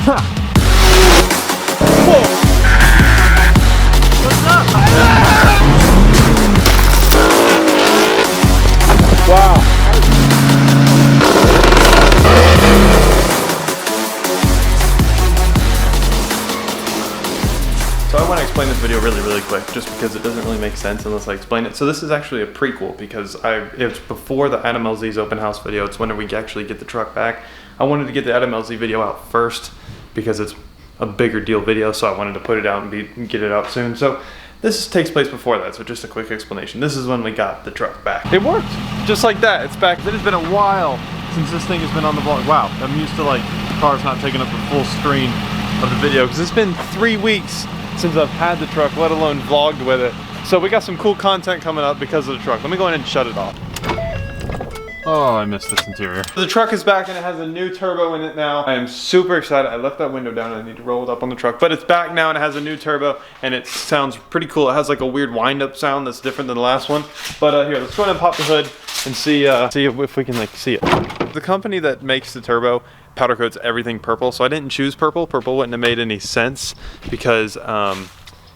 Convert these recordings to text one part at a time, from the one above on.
Wow. So I want to explain this video really quick, just because it doesn't really make sense unless I explain it. So this is actually a prequel because it's before the Adam LZ's open house video. It's when we actually get the truck back. I wanted to get the Adam LZ video out first because it's a bigger deal video, so I wanted to put it out and get it out soon. So this takes place before that, so just a quick explanation. This is when we got the truck back. It worked, just like that. It's back. It has been a while since this thing has been on the vlog. Wow, I'm used to like cars not taking up the full screen of the video because it's been 3 weeks since I've had the truck, let alone vlogged with it. So we got some cool content coming up because of the truck. Let me go ahead and shut it off. Oh, I missed this interior. The truck is back and it has a new turbo in it now. I am super excited. I left that window down and I need to roll it up on the truck, but it's back now and it has a new turbo and it sounds pretty cool. It has like a weird wind-up sound that's different than the last one. But here, let's go ahead and pop the hood and see if we can like see it. The company that makes the turbo powder coats everything purple, so I didn't choose purple. Purple wouldn't have made any sense because,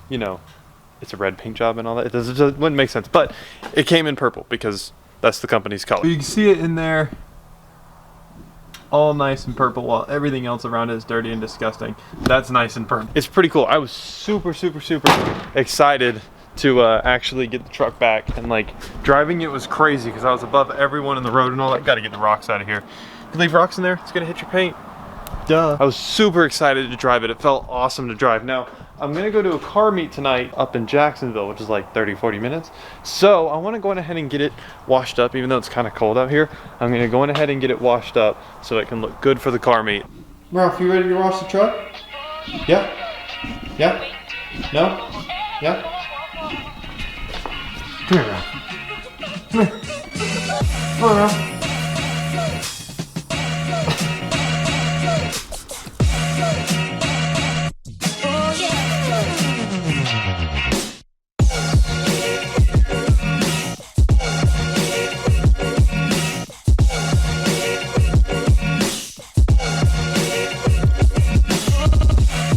you know, it's a red paint job and all that. It wouldn't make sense, but it came in purple because that's the company's color. You can see it in there, all nice and purple, while everything else around it is dirty and disgusting. That's nice and purple. It's pretty cool. I was super excited to actually get the truck back, and like driving it was crazy because I was above everyone in the road and all that. Gotta get the rocks out of here. You leave rocks in there, it's gonna hit your paint. Duh. I was super excited to drive it. It felt awesome to drive. Now, I'm gonna go to a car meet tonight up in Jacksonville, which is like 30-40 minutes. So I wanna go ahead and get it washed up, even though it's kind of cold out here. I'm gonna go ahead and get it washed up so it can look good for the car meet. Ralph, you ready to wash the truck? Yeah? Yeah? No? Yeah? Come here, Ralph. Come here. Come on, Ralph.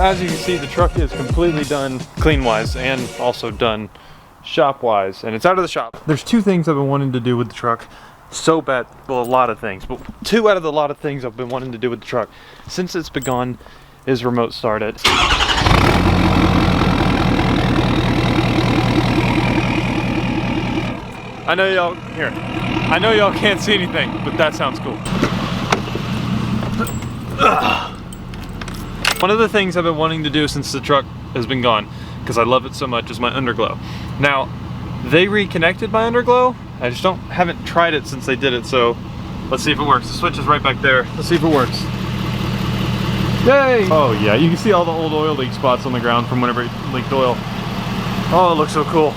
As you can see, the truck is completely done clean-wise and also done shop-wise, and it's out of the shop. There's 2 things I've been wanting to do with the truck so bad. Well, a lot of things, but 2 out of the lot of things I've been wanting to do with the truck since it's begun is remote start it. I know y'all can't see anything, but that sounds cool. One of the things I've been wanting to do since the truck has been gone, because I love it so much, is my underglow. Now, they reconnected my underglow. I just haven't tried it since they did it, so let's see if it works. The switch is right back there. Let's see if it works. Yay! Oh yeah, you can see all the old oil leak spots on the ground from whenever it leaked oil. Oh, it looks so cool.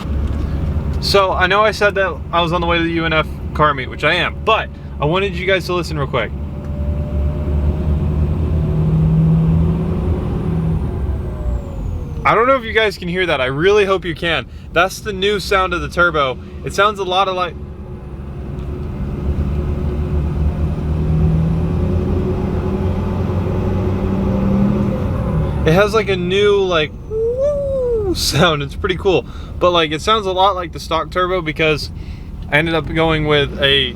So, I know I said that I was on the way to the UNF car meet, which I am, but I wanted you guys to listen real quick. I don't know if you guys can hear that. I really hope you can. That's the new sound of the turbo. It sounds a lot like... It has like a new like woo sound. It's pretty cool. But like it sounds a lot like the stock turbo because I ended up going with a...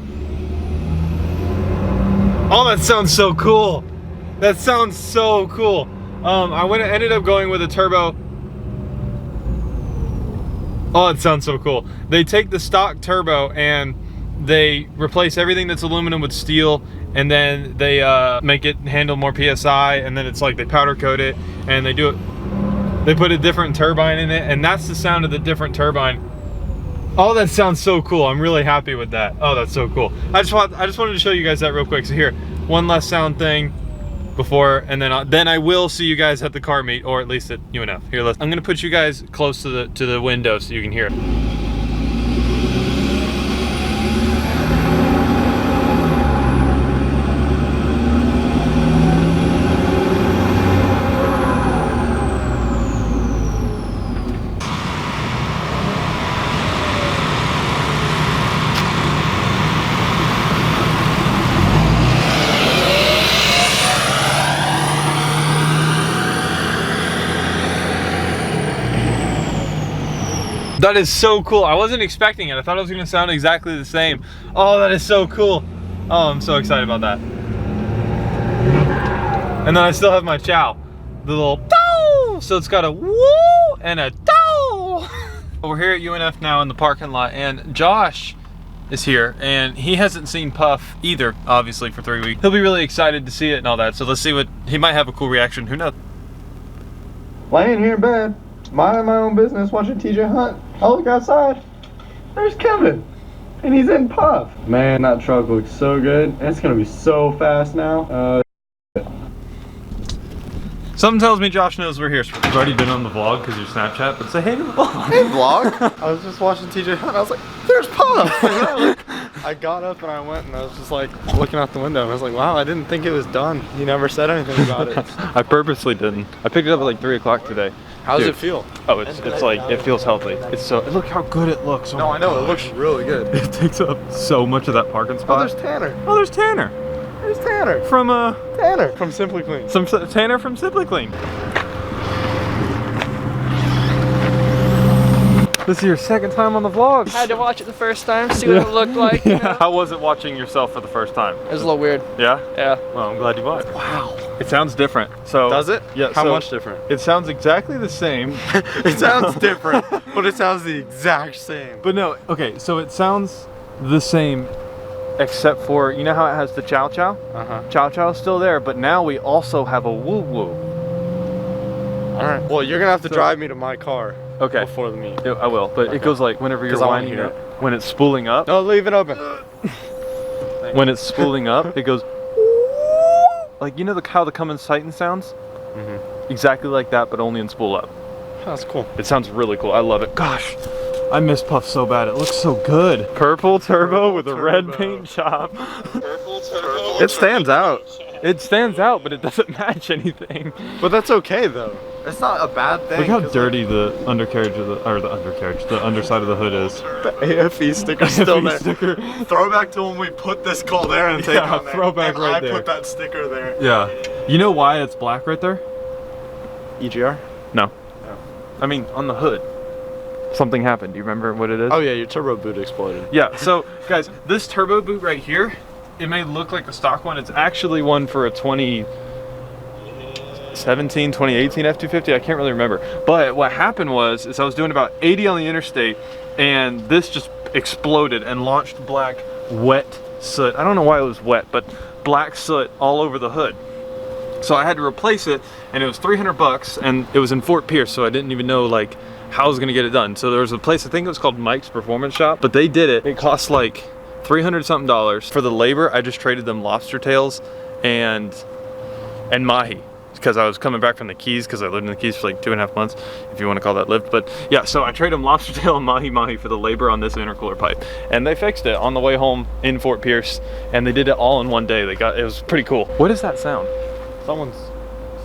Oh, that sounds so cool. That sounds so cool. I ended up going with a turbo. Oh, it sounds so cool. They take the stock turbo and they replace everything that's aluminum with steel, and then they make it handle more PSI, and then it's like they powder coat it and they put a different turbine in it, and that's the sound of the different turbine. Oh, that sounds so cool. I'm really happy with that. Oh, that's so cool. I just wanted to show you guys that real quick. So here, one less sound thing before, and then I will see you guys at the car meet, or at least at UNF. Here, I'm gonna put you guys close to the window so you can hear it. That is so cool. I wasn't expecting it. I thought it was gonna sound exactly the same. Oh, that is so cool. Oh, I'm so excited about that. And then I still have my chow. The little tow. So it's got a woo and a tow. We're here at UNF now in the parking lot, and Josh is here, and he hasn't seen Puff either, obviously, for 3 weeks. He'll be really excited to see it and all that, so let's see what, he might have a cool reaction, who knows? Laying here in bed, minding my own business, watching TJ Hunt. I look outside, there's Kevin, and he's in Puff. Man, that truck looks so good. It's gonna be so fast now. Something tells me Josh knows we're here. You've already been on the vlog because you're Snapchat, but say hey to the vlog. Hey vlog. I was just watching TJ Hunt. I was like, there's Puff. I got up and I went and I was just like looking out the window and I was like, wow, I didn't think it was done. You never said anything about it. I purposely didn't. I picked it up at like 3 o'clock today. How does Dude. it feel? Oh, it's like, it feels healthy. It's so, look how good it looks. Oh No, my I know, gosh. it looks really good. It takes up so much of that parking Oh, spot. there's Tanner. Oh, there's Tanner. There's Tanner. From Tanner from Simply Clean. Tanner from Simply Clean. This is your second time on the vlog. I had to watch it the first time, see what it looked like. You know? How was it watching yourself for the first time? It was a little weird. Yeah? Yeah. Well, I'm glad you bought it. Wow. It sounds different. So Does it? Yeah. How so much different? It sounds exactly the same. It sounds different, but it sounds the exact same. But no, okay, so it sounds the same except for, you know how it has the chow chow? Uh-huh. Chow chow is still there, but now we also have a woo woo. Alright. Well, you're gonna have to drive me to my car. Okay. Before the meet. I will, but it goes like whenever you're 'Cause I wanna winding hear it, when it's spooling up, No, leave it open. when it's spooling up, it goes like, you know how the Cummins Titan sounds? Mm-hmm. Exactly like that, but only in spool up. That's cool. It sounds really cool. I love it. Gosh, I miss Puff so bad. It looks so good. Purple turbo with a red paint job. Purple turbo. It stands out. It stands out, but it doesn't match anything. But that's okay though. It's not a bad thing. Look how dirty the undercarriage of the underside of the hood is. The AFE sticker's still there. Sticker. Throwback to when we put this call there and take Yeah, on there. throwback and right I there. put that sticker there. Yeah. You know why it's black right there? EGR? No. I mean, on the hood. Something happened. Do you remember what it is? Oh yeah, your turbo boot exploded. Yeah, so guys, this turbo boot right here, it may look like a stock one. It's actually one for a 2017, 2018 F-250. I can't really remember. But what happened was, I was doing about 80 on the interstate, and this just exploded and launched black wet soot. I don't know why it was wet, but black soot all over the hood. So I had to replace it, and it was $300, and it was in Fort Pierce, so I didn't even know like how I was gonna get it done. So there was a place, I think it was called Mike's Performance Shop, but they did it. It cost like $300 something. For the labor, I just traded them lobster tails and mahi, because I was coming back from the Keys, because I lived in the Keys for like 2.5 months, if you want to call that lived. But yeah, so I traded them lobster tail and mahi for the labor on this intercooler pipe, and they fixed it on the way home in Fort Pierce, and they did it all in one day. It was pretty cool. What is that sound? Someone's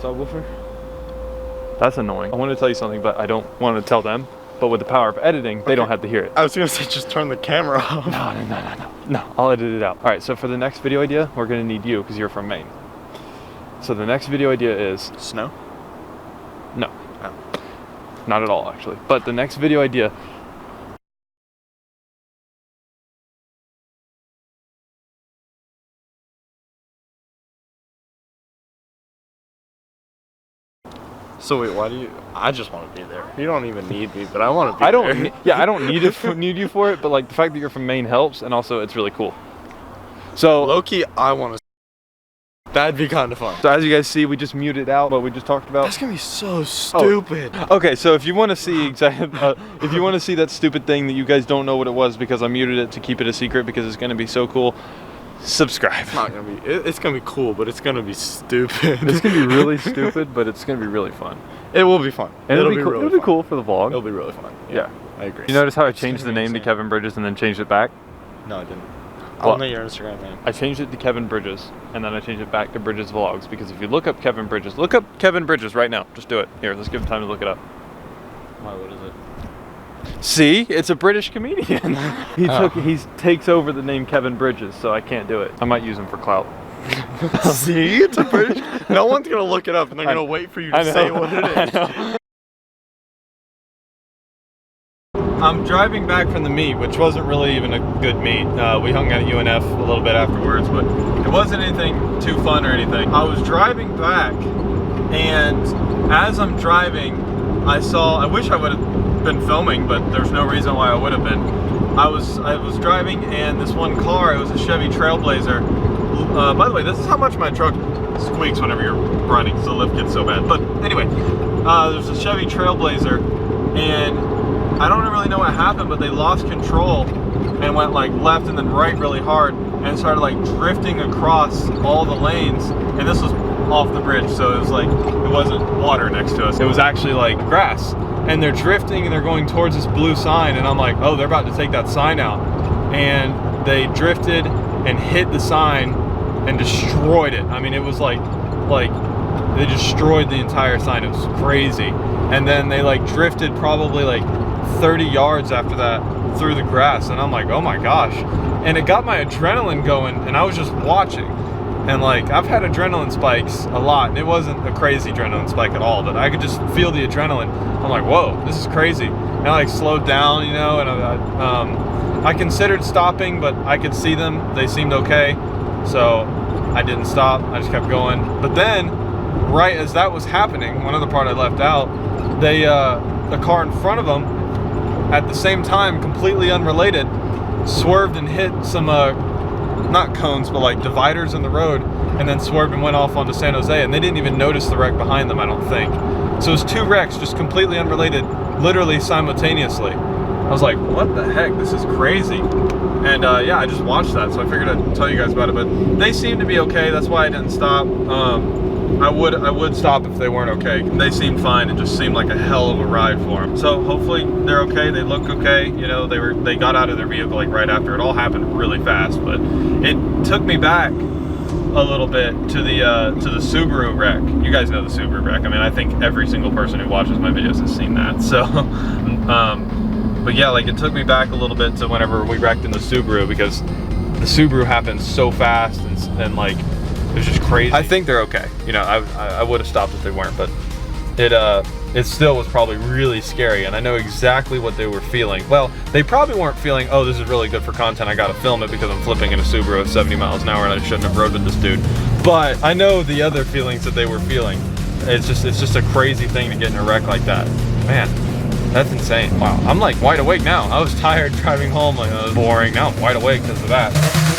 subwoofer. That's annoying. I wanted to tell you something, but I don't want to tell them. But with the power of editing, they don't have to hear it. I was gonna say just turn the camera off. No, I'll edit it out. All right, so for the next video idea, we're gonna need you because you're from Maine. So the next video idea is Snow? no, not at all actually. But the next video idea. So wait, why do you? I just want to be there. You don't even need me, but I want to be I there. don't. Yeah, I don't need you for it. But like the fact that you're from Maine helps, and also it's really cool. So Low-key, I want to. That'd be kind of fun. So as you guys see, we just muted out what we just talked about. That's gonna be so stupid. Okay, so if you want to see if you want to see that stupid thing that you guys don't know what it was because I muted it to keep it a secret because it's gonna be so cool, subscribe. It's not gonna be. It's gonna be cool, but it's gonna be stupid. It's gonna be really stupid, but it's gonna be really fun. It will be fun. And it'll be cool. really It'll be fun. cool for the vlog. It'll be really fun. Yeah. I agree. You notice how I It's changed the gonna be name to insane. Kevin Bridges and then changed it back? No, I didn't. I Well, don't know your Instagram name. I changed it to Kevin Bridges, and then I changed it back to Bridges Vlogs, because if you look up Kevin Bridges, look up Kevin Bridges right now. Just do it. Here, let's give him time to look it up. Why? What is it? See, it's a British comedian. He takes over the name Kevin Bridges, so I can't do it. I might use him for clout. See, it's a British. No one's gonna look it up, and they're gonna wait for you to say what it is. I know. I'm driving back from the meet, which wasn't really even a good meet. We hung out at UNF a little bit afterwards, but it wasn't anything too fun or anything. I was driving back, and as I'm driving, I wish I would have been filming, but there's no reason why I would have been. I was driving, and this one car, it was a Chevy Trailblazer. By the way, this is how much my truck squeaks whenever you're running, so the lift gets so bad. But anyway, there's a Chevy Trailblazer, and I don't really know what happened, but they lost control and went like left and then right really hard and started like drifting across all the lanes. And this was off the bridge, so it was like, it wasn't water next to us. It was actually like grass. And they're drifting and they're going towards this blue sign, and I'm like, oh, they're about to take that sign out. And they drifted and hit the sign and destroyed it. I mean, it was like they destroyed the entire sign. It was crazy. And then they like drifted probably like 30 yards after that through the grass, and I'm like, oh my gosh. And it got my adrenaline going, and I was just watching. And like, I've had adrenaline spikes a lot, and it wasn't a crazy adrenaline spike at all, but I could just feel the adrenaline. I'm like, whoa, this is crazy. And I like slowed down, you know, and I considered stopping, but I could see them. They seemed okay, so I didn't stop. I just kept going. But then, right as that was happening, one other part I left out, the car in front of them, at the same time, completely unrelated, swerved and hit some, not cones, but like dividers in the road, and then swerved and went off onto San Jose, and they didn't even notice the wreck behind them, I don't think. So it was two wrecks, just completely unrelated, literally simultaneously. I was like, what the heck, this is crazy. And yeah, I just watched that, so I figured I'd tell you guys about it, but they seemed to be okay, that's why I didn't stop. I would stop if they weren't okay. They seemed fine. It just seemed like a hell of a ride for them. So hopefully they're okay. They look okay. You know, they got out of their vehicle like right after. It all happened really fast, but it took me back a little bit to the Subaru wreck. You guys know the Subaru wreck. I mean, I think every single person who watches my videos has seen that. So, but yeah, like it took me back a little bit to whenever we wrecked in the Subaru, because the Subaru happened so fast and like, it was just crazy. I think they're okay. You know, I would have stopped if they weren't, but it still was probably really scary, and I know exactly what they were feeling. Well, they probably weren't feeling, oh, this is really good for content, I gotta film it because I'm flipping in a Subaru at 70 miles an hour and I shouldn't have rode with this dude. But I know the other feelings that they were feeling. It's just a crazy thing to get in a wreck like that. Man, that's insane. Wow, I'm like wide awake now. I was tired driving home, like it was boring. Now I'm wide awake because of that.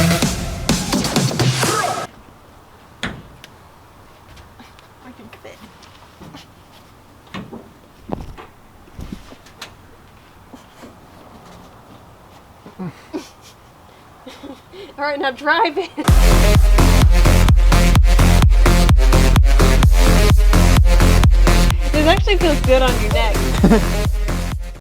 All right, now drive it. This actually feels good on your neck.